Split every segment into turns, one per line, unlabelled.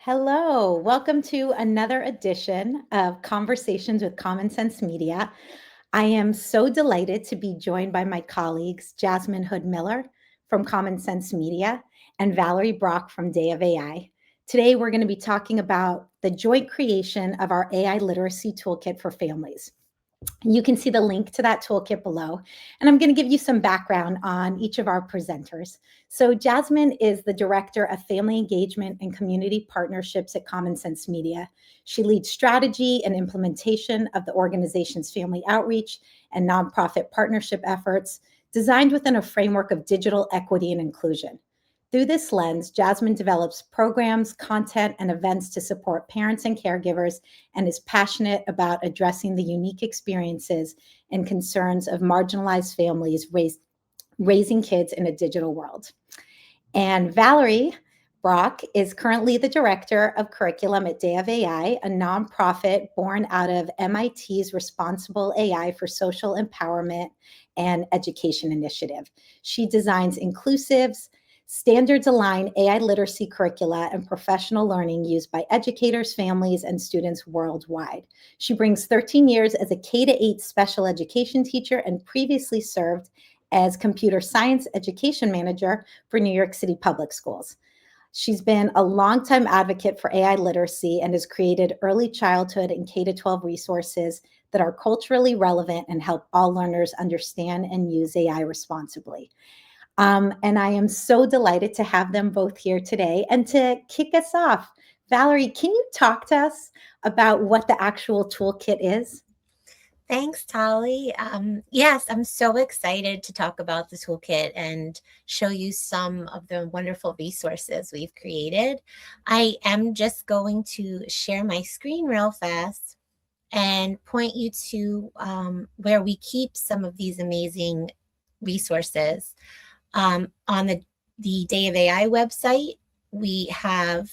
Hello, welcome to another edition of Conversations with Common Sense Media. I am so delighted to be joined by my colleagues, Jasmine Hood Miller from Common Sense Media and Valerie Brock from Day of AI. Today, we're going to be talking about the joint creation of our AI Literacy Toolkit for families. You can see the link to that toolkit below. And I'm going to give you some background on each of our presenters. So Jasmine is the Director of Family Engagement and Community Partnerships at Common Sense Media. She leads strategy and implementation of the organization's family outreach and nonprofit partnership efforts designed within a framework of digital equity and inclusion. Through this lens, Jasmine develops programs, content, and events to support parents and caregivers and is passionate about addressing the unique experiences and concerns of marginalized families raising kids in a digital world. And Valerie Brock is currently the Director of Curriculum at Day of AI, a nonprofit born out of MIT's Responsible AI for Social Empowerment and Education initiative. She designs inclusives, standards-aligned AI literacy curricula and professional learning used by educators, families, and students worldwide. She brings 13 years as a K-8 special education teacher and previously served as computer science education manager for New York City Public Schools. She's been a longtime advocate for AI literacy and has created early childhood and K-12 resources that are culturally relevant and help all learners understand and use AI responsibly. And I am so delighted to have them both here today. And to kick us off, Valerie, can you talk to us about what the actual toolkit is?
Thanks, Tali. Yes, I'm so excited to talk about the toolkit and show you some of the wonderful resources we've created. I am just going to share my screen real fast and point you to where we keep some of these amazing resources. On the Day of AI website, we have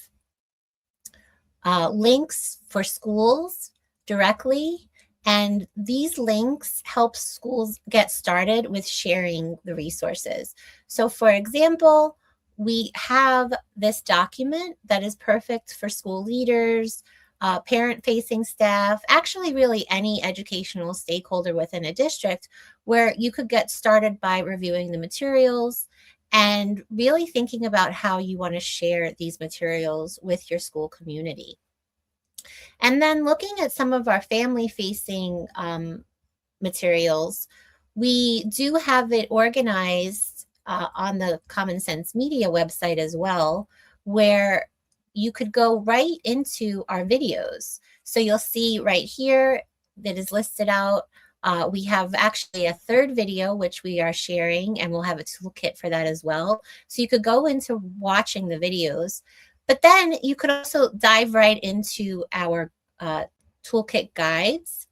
links for schools directly. And these links help schools get started with sharing the resources. So for example, we have this document that is perfect for school leaders, parent-facing staff, actually really any educational stakeholder within a district, where you could get started by reviewing the materials and really thinking about how you want to share these materials with your school community. And then looking at some of our family-facing materials, we do have it organized on the Common Sense Media website as well, where you could go right into our videos. So you'll see right here that is listed out. We have actually a third video, which we are sharing, and we'll have a toolkit for that as well. So you could go into watching the videos. But then you could also dive right into our toolkit guides.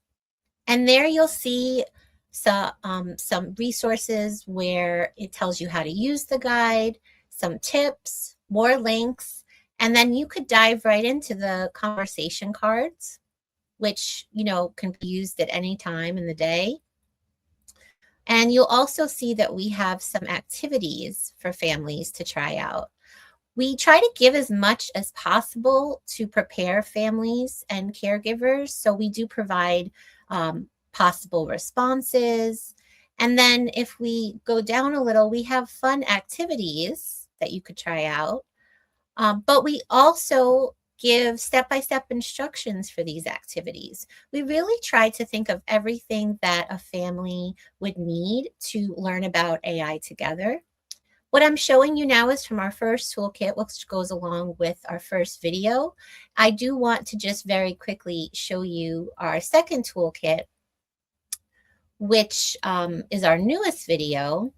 And there you'll see some resources where it tells you how to use the guide, some tips, more links, and then you could dive right into the conversation cards, which, can be used at any time in the day. And you'll also see that we have some activities for families to try out. We try to give as much as possible to prepare families and caregivers. So we do provide possible responses. And then if we go down a little, we have fun activities that you could try out. But we also give step-by-step instructions for these activities. We really try to think of everything that a family would need to learn about AI together. What I'm showing you now is from our first toolkit, which goes along with our first video. I do want to just very quickly show you our second toolkit, which is our newest video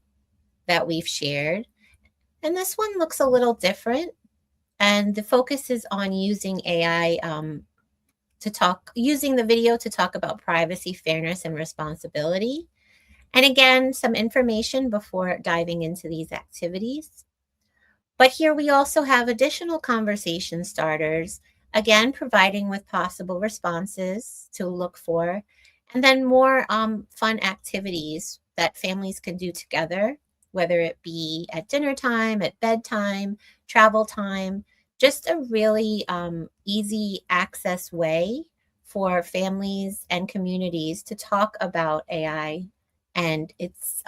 that we've shared. And this one looks a little different. And the focus is on using AI using the video to talk about privacy, fairness, and responsibility. And again, some information before diving into these activities. But here we also have additional conversation starters, again, providing with possible responses to look for, and then more fun activities that families can do together, whether it be at dinner time, at bedtime, travel time, just a really easy access way for families and communities to talk about AI. And it's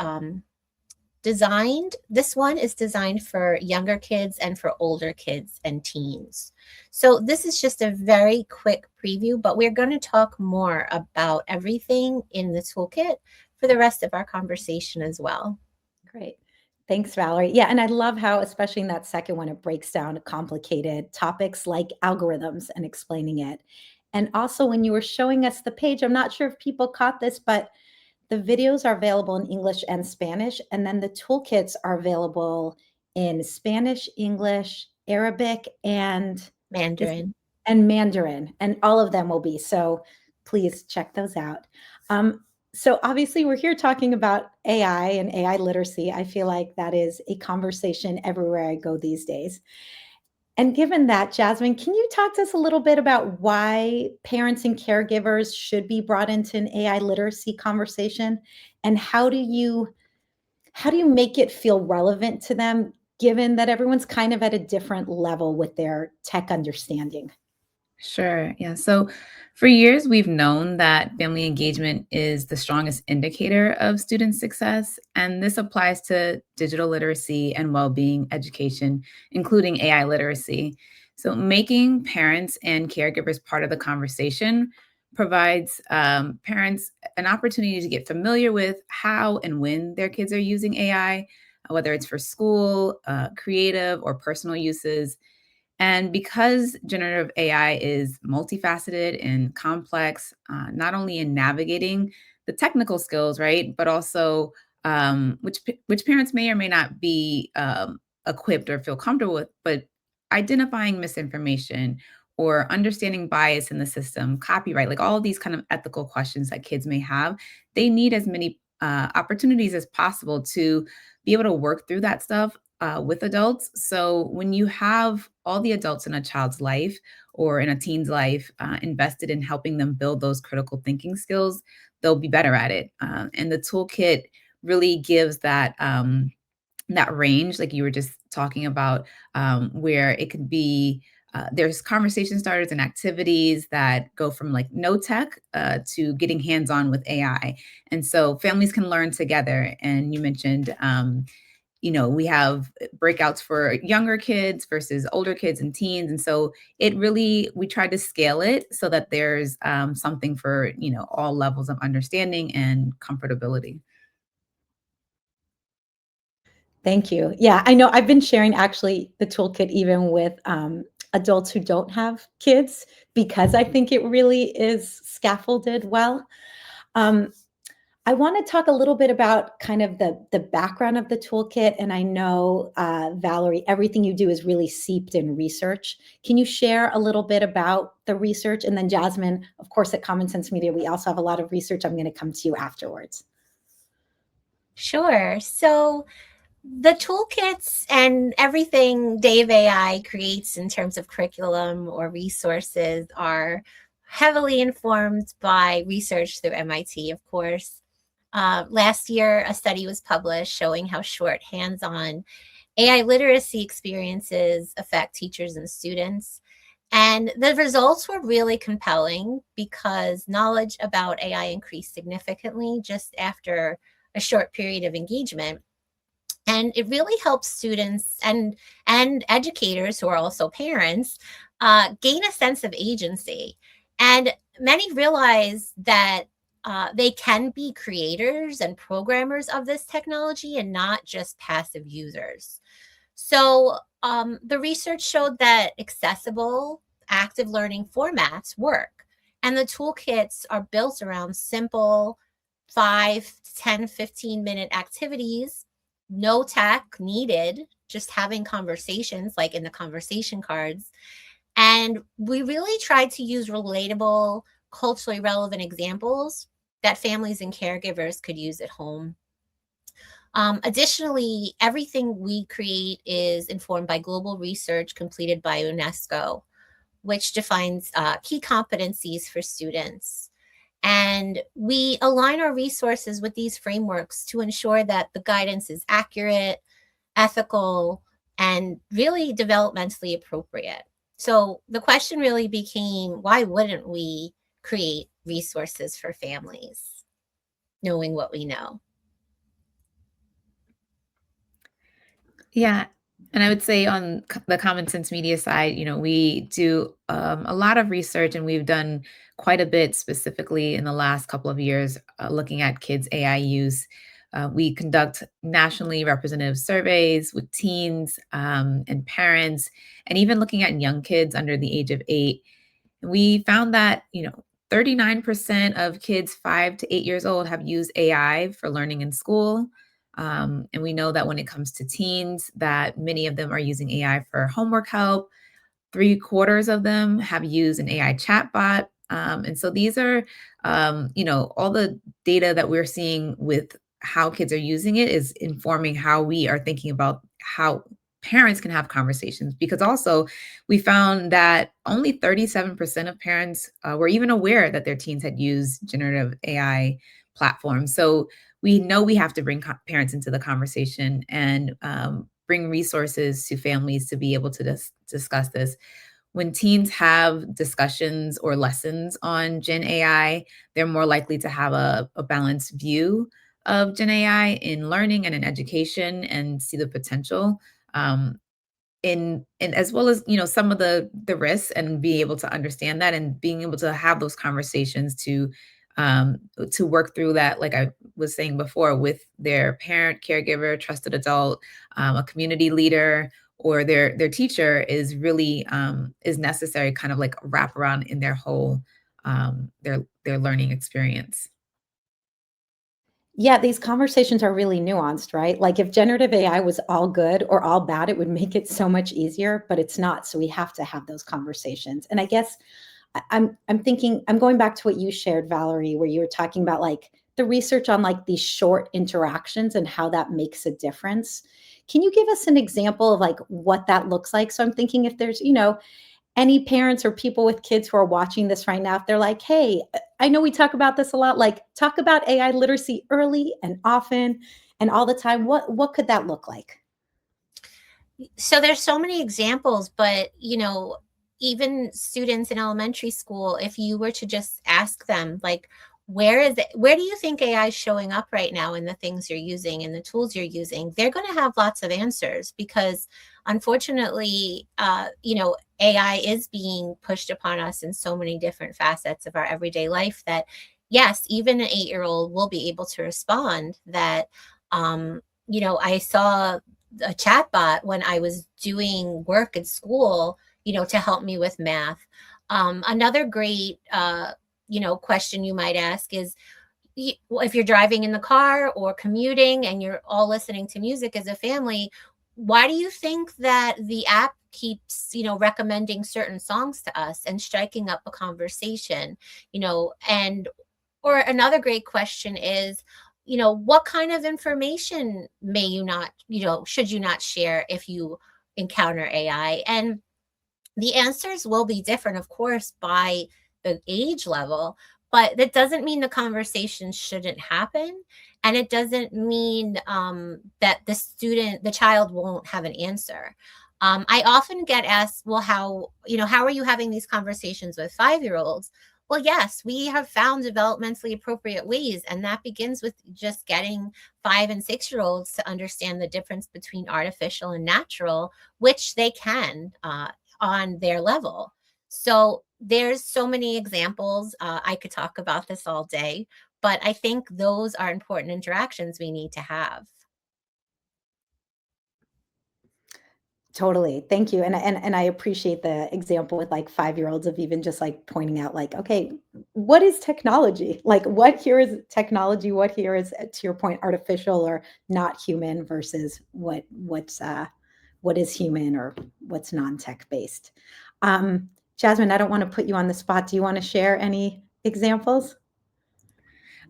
this one is designed for younger kids and for older kids and teens. So this is just a very quick preview, but we're going to talk more about everything in the toolkit for the rest of our conversation as well.
Great. Thanks, Valerie. Yeah, and I love how, especially in that second one, it breaks down complicated topics like algorithms and explaining it. And also, when you were showing us the page, I'm not sure if people caught this, but the videos are available in English and Spanish, and then the toolkits are available in Spanish, English, Arabic,
Mandarin.
and Mandarin, and all of them will be. So please check those out. So obviously, we're here talking about AI and AI literacy. I feel like that is a conversation everywhere I go these days. And given that, Jasmine, can you talk to us a little bit about why parents and caregivers should be brought into an AI literacy conversation? And how do you make it feel relevant to them, given that everyone's kind of at a different level with their tech understanding?
Sure. Yeah. So for years, we've known that family engagement is the strongest indicator of student success. And this applies to digital literacy and well being education, including AI literacy. So making parents and caregivers part of the conversation provides parents an opportunity to get familiar with how and when their kids are using AI, whether it's for school, creative, or personal uses. And because generative AI is multifaceted and complex, not only in navigating the technical skills, right, but also which parents may or may not be equipped or feel comfortable with, but identifying misinformation or understanding bias in the system, copyright, like all of these kind of ethical questions that kids may have, they need as many opportunities as possible to be able to work through that stuff with adults. So when you have all the adults in a child's life or in a teen's life invested in helping them build those critical thinking skills, they'll be better at it. And the toolkit really gives that range, like you were just talking about, where it could be. There's conversation starters and activities that go from like no tech to getting hands-on with AI. And so families can learn together. And you mentioned we have breakouts for younger kids versus older kids and teens. And so we tried to scale it so that there's something for, all levels of understanding and comfortability.
Thank you. Yeah, I know I've been sharing actually the toolkit even with adults who don't have kids because I think it really is scaffolded well. Um, I want to talk a little bit about kind of the background of the toolkit. And I know, Valerie, everything you do is really seeped in research. Can you share a little bit about the research? And then Jasmine, of course, at Common Sense Media, we also have a lot of research. I'm going to come to you afterwards.
Sure. So the toolkits and everything Dave AI creates in terms of curriculum or resources are heavily informed by research through MIT, of course. Last year, a study was published showing how short hands-on AI literacy experiences affect teachers and students. And the results were really compelling because knowledge about AI increased significantly just after a short period of engagement. And it really helps students and educators who are also parents gain a sense of agency. And many realize that they can be creators and programmers of this technology and not just passive users. So the research showed that accessible, active learning formats work. And the toolkits are built around simple 5, 10, 15-minute activities, no tech needed, just having conversations like in the conversation cards. And we really tried to use relatable, culturally relevant examples that families and caregivers could use at home. Additionally, everything we create is informed by global research completed by UNESCO, which defines key competencies for students. And we align our resources with these frameworks to ensure that the guidance is accurate, ethical, and really developmentally appropriate. So the question really became, why wouldn't we create resources for families, knowing what we know?
Yeah. And I would say on the common sense media side, we do a lot of research and we've done quite a bit specifically in the last couple of years looking at kids' AI use. We conduct nationally representative surveys with teens and parents, and even looking at young kids under the age of 8. We found that, 39% of kids 5 to 8 years old have used AI for learning in school. And we know that when it comes to teens, that many of them are using AI for homework help. 3/4 of them have used an AI chatbot. And so these are, all the data that we're seeing with how kids are using it is informing how we are thinking about how parents can have conversations. Because also, we found that only 37% of parents were even aware that their teens had used generative AI platforms. So we know we have to bring parents into the conversation and bring resources to families to be able to discuss this. When teens have discussions or lessons on Gen AI, they're more likely to have a balanced view of Gen AI in learning and in education and see the potential. Um, and as well as some of the risks, and be able to understand that and being able to have those conversations to work through that, like I was saying before, with their parent, caregiver, trusted adult, a community leader, or their teacher is necessary, kind of like wrap around in their whole their learning experience.
Yeah, these conversations are really nuanced, right? Like if generative AI was all good or all bad, it would make it so much easier, but it's not. So we have to have those conversations. And I guess I'm thinking I'm going back to what you shared, Valerie, where you were talking about like the research on like these short interactions and how that makes a difference. Can you give us an example of like what that looks like? So I'm thinking if there's, any parents or people with kids who are watching this right now, if they're like, hey, I know we talk about this a lot, like talk about AI literacy early and often and all the time. What could that look like?
So there's so many examples, but even students in elementary school, if you were to just ask them like, where do you think AI is showing up right now in the things you're using and the tools you're using, they're going to have lots of answers, because unfortunately, AI is being pushed upon us in so many different facets of our everyday life that yes, even an 8-year-old will be able to respond that I saw a chatbot when I was doing work at school, to help me with math. Another great, question you might ask is, if you're driving in the car or commuting and you're all listening to music as a family, why do you think that the app keeps, recommending certain songs to us and striking up a conversation, and or another great question is, what kind of information may you not, should you not share if you encounter AI? And the answers will be different, of course, by the age level, but that doesn't mean the conversation shouldn't happen. And it doesn't mean that the child won't have an answer. I often get asked, well, how are you having these conversations with 5-year-olds? Well, yes, we have found developmentally appropriate ways, and that begins with just getting 5 and 6-year-olds to understand the difference between artificial and natural, which they can. On their level. So there's so many examples. I could talk about this all day, but I think those are important interactions we need to have.
Totally. Thank you. And I appreciate the example with like 5-year-olds of even just like pointing out like, okay, what is technology? Like what here is technology, what here is to your point, artificial or not human versus what is human or what's non-tech based. Jasmine, I don't want to put you on the spot. Do you want to share any examples?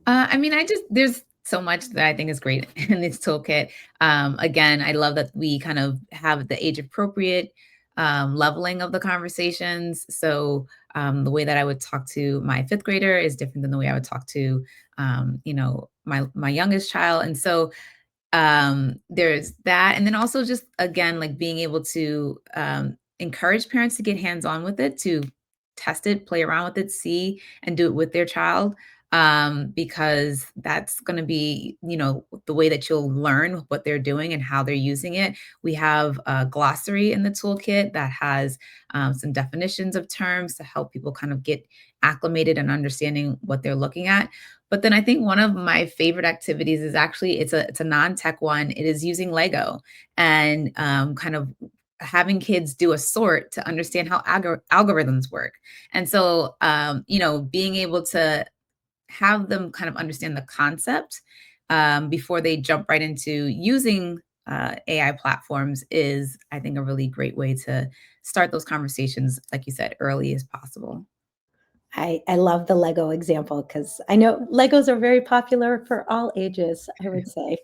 I mean, there's so much that I think is great in this toolkit. Again, I love that we kind of have the age appropriate leveling of the conversations. So the way that I would talk to my fifth grader is different than the way I would talk to, my youngest child. And so there's that, and then also just again, like being able to encourage parents to get hands-on with it, to test it, play around with it, see, and do it with their child, because that's going to be, the way that you'll learn what they're doing and how they're using it. We have a glossary in the toolkit that has some definitions of terms to help people kind of get acclimated and understanding what they're looking at. But then I think one of my favorite activities is actually it's a non-tech one. It is using Lego and kind of having kids do a sort to understand how algorithms work. And so, being able to have them kind of understand the concept before they jump right into using AI platforms is, I think, a really great way to start those conversations, like you said, early as possible.
I love the Lego example because I know Legos are very popular for all ages, I would say.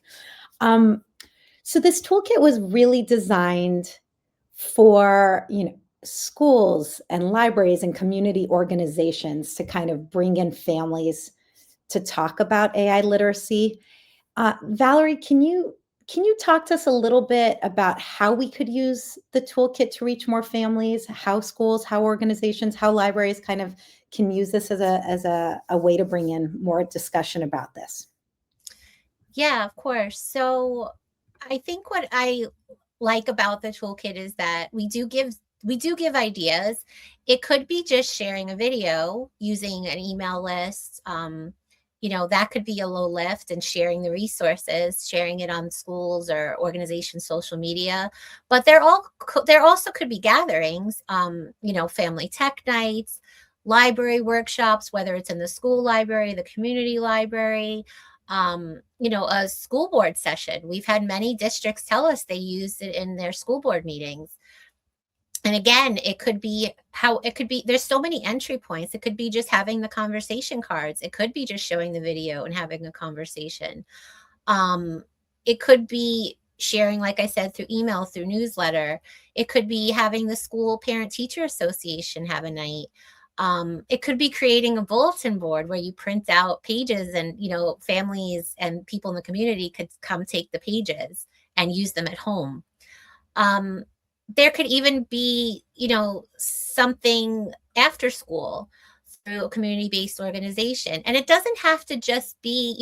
Um, so this toolkit was really designed for, schools and libraries and community organizations to kind of bring in families to talk about AI literacy. Valerie, can you talk to us a little bit about how we could use the toolkit to reach more families, how schools, how organizations, how libraries kind of can use this as a way to bring in more discussion about this?
Yeah, of course. So I think what I like about the toolkit is that we do give ideas. It could be just sharing a video using an email list. That could be a low lift, and sharing the resources, sharing it on schools or organizations' social media. But there also could be gatherings, family tech nights, library workshops, whether it's in the school library, the community library, a school board session. We've had many districts tell us they used it in their school board meetings. And again, there's so many entry points. It could be just having the conversation cards. It could be just showing the video and having a conversation. Um, it could be sharing, like I said, through email, through newsletter. It could be having the school parent teacher association have a night. It could be creating a bulletin board where you print out pages, and families and people in the community could come take the pages and use them at home. Um, there could even be, something after school through a community-based organization. And it doesn't have to just be,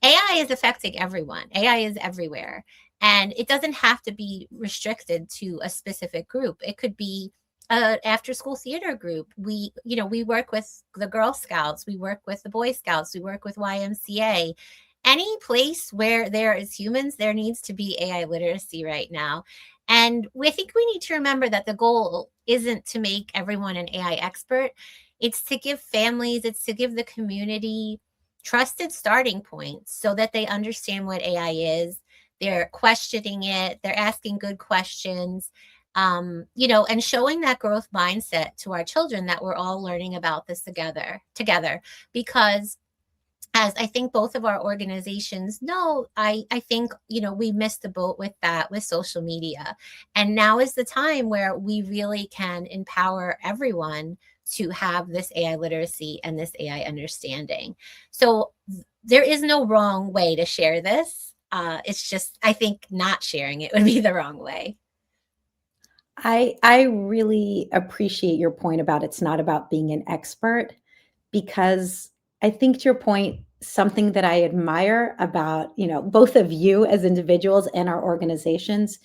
AI is affecting everyone. AI is everywhere. And it doesn't have to be restricted to a specific group. It could be a after school theater group. We work with the Girl Scouts, we work with the Boy Scouts, we work with YMCA. Any place where there is humans, there needs to be AI literacy right now. And I think we need to remember that the goal isn't to make everyone an AI expert. It's to give families, it's to give the community trusted starting points so that they understand what AI is. They're questioning it, they're asking good questions, and showing that growth mindset to our children, that we're all learning about this together. Because as I think both of our organizations know, I think, we missed the boat with that, with social media. And now is the time where we really can empower everyone to have this AI literacy and this AI understanding. So there is no wrong way to share this. It's just, I think not sharing it would be the wrong way.
I really appreciate your point about it's not about being an expert, because I think to your point, something that I admire about, both of you as individuals and our organizations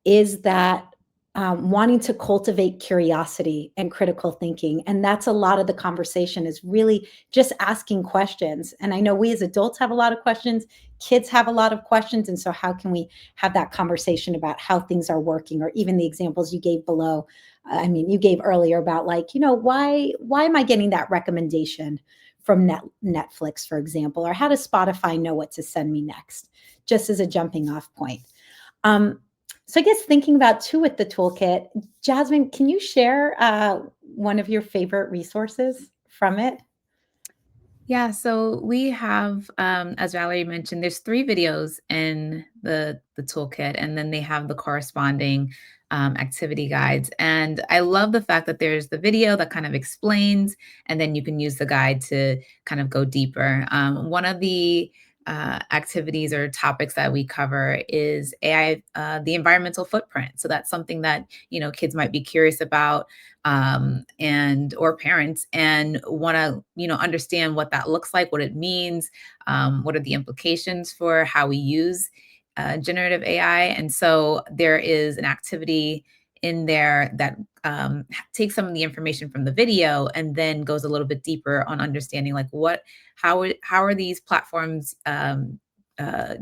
is that wanting to cultivate curiosity and critical thinking. And that's a lot of the conversation, is really just asking questions. And I know we as adults have a lot of questions, kids have a lot of questions. And so how can we have that conversation about how things are working, or even the examples you gave below? I mean, you gave earlier about, like, why am I getting that recommendation from Netflix, for example, or how does Spotify know what to send me next, just as a jumping off point. So I guess thinking about too with the toolkit, Jasmine, can you share one of your favorite resources from it?
Yeah, so we have, as Valerie mentioned, there's 3 videos in the toolkit, and then they have the corresponding activity guides. And I love the fact that there's the video that kind of explains, and then you can use the guide to kind of go deeper. One of the activities or topics that we cover is AI, the environmental footprint. So that's something that kids might be curious about, and or parents, and want to understand what that looks like, what it means, what are the implications for how we use generative AI. And so there is an activity in there that takes some of the information from the video and then goes a little bit deeper on understanding like how are these platforms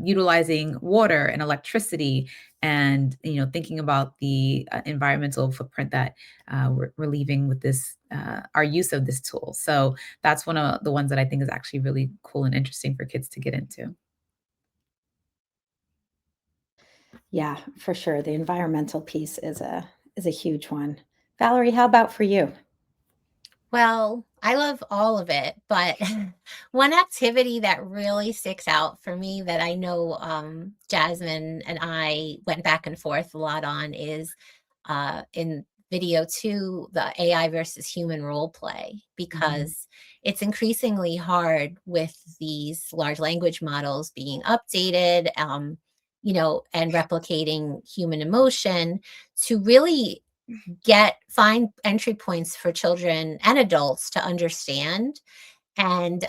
utilizing water and electricity, and thinking about the environmental footprint that we're leaving with this our use of this tool. So that's one of the ones that I think is actually really cool and interesting for kids to get into.
Yeah, for sure. The environmental piece is a huge one. Valerie, how about for you?
Well, I love all of it, but one activity that really sticks out for me that I know Jasmine and I went back and forth a lot on is in video two, the AI versus human role play,
Mhm.
because it's increasingly hard with these large language models being updated, and replicating human emotion to really find entry points for children and adults to understand. And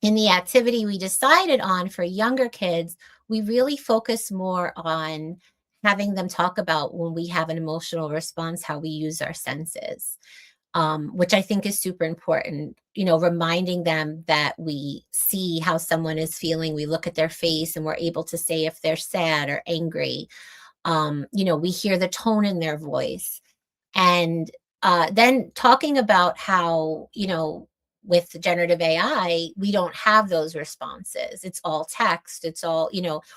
in the activity we decided on for younger kids, we really focus more on having them talk about when we have an emotional response, how we use our senses, which I think is super important. Reminding them that we see how someone is feeling, we look at their face, and we're able to say if they're sad or angry. We hear the tone in their voice. And then talking about how, with generative AI, we don't have those responses. It's all text, it's all,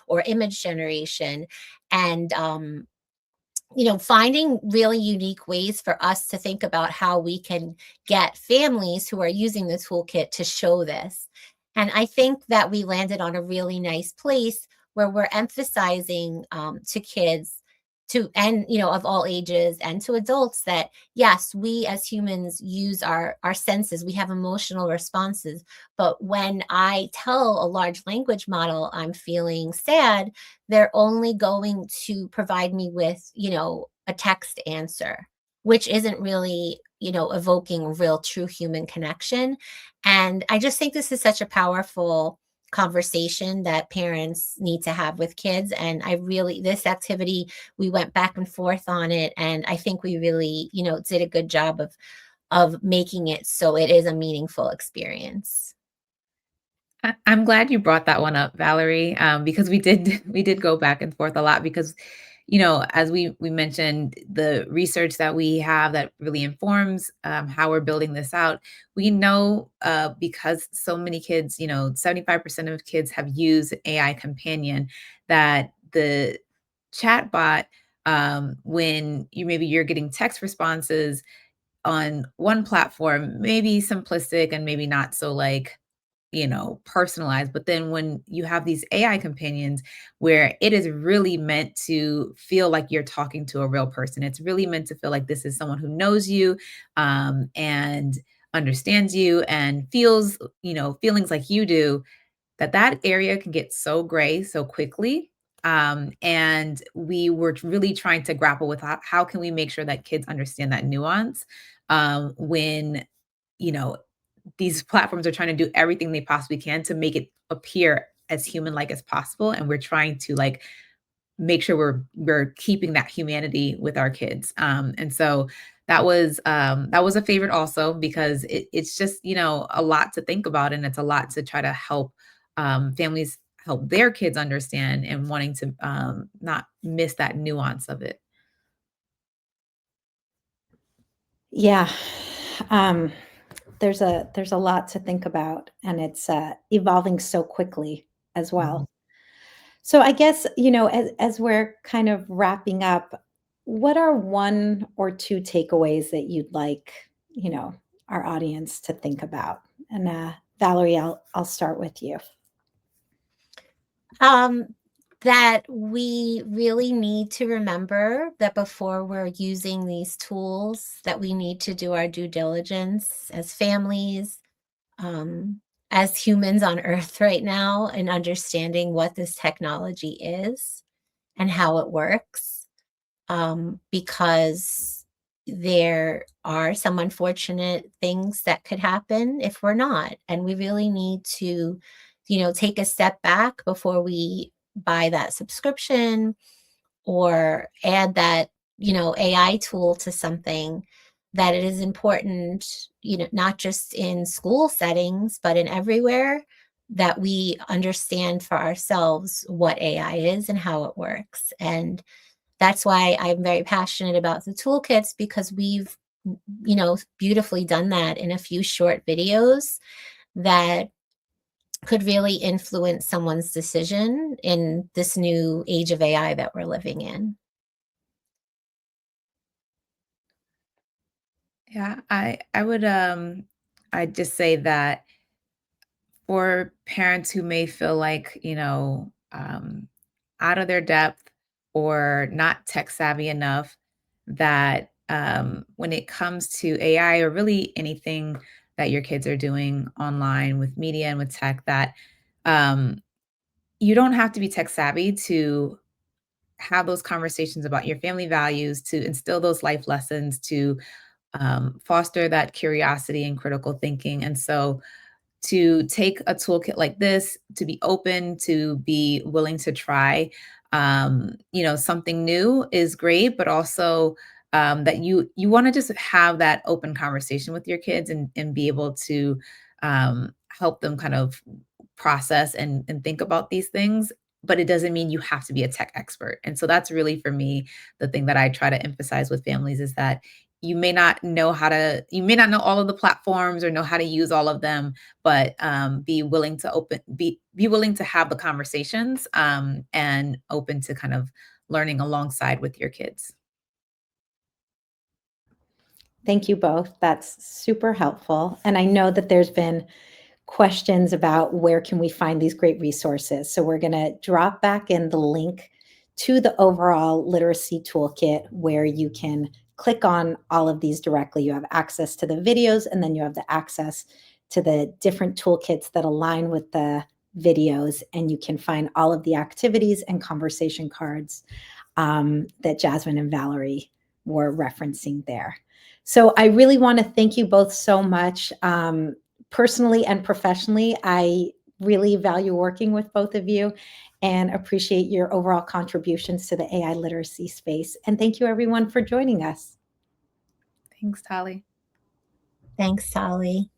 or image generation. And finding really unique ways for us to think about how we can get families who are using the toolkit to show this. And I think that we landed on a really nice place where we're emphasizing to kids and of all ages and to adults that yes, we as humans use our senses, we have emotional responses. But when I tell a large language model I'm feeling sad, they're only going to provide me with, a text answer, which isn't really, evoking real true human connection. And I just think this is such a powerful conversation that parents need to have with kids. And this activity, we went back and forth on it. And I think we really, did a good job of making it so it is a meaningful experience.
I'm glad you brought that one up, Valerie, because we did we did go back and forth a lot because, as we mentioned, the research that we have that really informs how we're building this out. We know because so many kids, 75% of kids have used AI companion, that the chatbot, when you're getting text responses on one platform, maybe simplistic and maybe not so like personalized. But then when you have these AI companions where it is really meant to feel like you're talking to a real person, it's really meant to feel like this is someone who knows you, and understands you and feels, feelings like you do, that area can get so gray so quickly. And we were really trying to grapple with how can we make sure that kids understand that nuance, when you know these platforms are trying to do everything they possibly can to make it appear as human like as possible, and we're trying to like make sure we're keeping that humanity with our kids. And so that was a favorite also because it's just a lot to think about, and it's a lot to try to help families help their kids understand, and wanting to not miss that nuance of it.
Yeah. Um, there's a lot to think about, and it's evolving so quickly as
Mhm.
well. So I guess, as we're kind of wrapping up, what are one or two takeaways that you'd like, our audience to think about? And Valerie, I'll start with you.
Um, that we really need to remember that before we're using these tools, that we need to do our due diligence as families, um, as humans on Earth right now in understanding what this technology is and how it works, because there are some unfortunate things that could happen if we're not. And we really need to, take a step back before we buy that subscription or add that, AI tool to something, that it is important, not just in school settings, but in everywhere, that we understand for ourselves what AI is and how it works. And that's why I'm very passionate about the toolkits, because we've, beautifully done that in a few short videos that could really influence someone's decision in this new age of AI that we're living in.
Yeah, I would I just say that for parents who may feel like, out of their depth or not tech savvy enough, that when it comes to AI or really anything that your kids are doing online with media and with tech, that um, you don't have to be tech savvy to have those conversations about your family values, to instill those life lessons, to foster that curiosity and critical thinking. And so to take a toolkit like this, to be open, to be willing to try, something new is great, but also that you want to just have that open conversation with your kids and be able to help them kind of process and think about these things. But it doesn't mean you have to be a tech expert. And so that's really for me the thing that I try to emphasize with families is that you may not know all of the platforms or know how to use all of them, but be willing to have the conversations, and open to kind of learning alongside with your kids.
Thank you both. That's super helpful. And I know that there's been questions about where can we find these great resources. So we're going to drop back in the link to the overall literacy toolkit where you can click on all of these directly. You have access to the videos, and then you have the access to the different toolkits that align with the videos, and you can find all of the activities and conversation cards that Jasmine and Valerie were referencing there. So I really want to thank you both so much. Personally and professionally, I really value working with both of you and appreciate your overall contributions to the AI literacy space. And thank you, everyone, for joining us.
Thanks, Tali.
Thanks, Tali.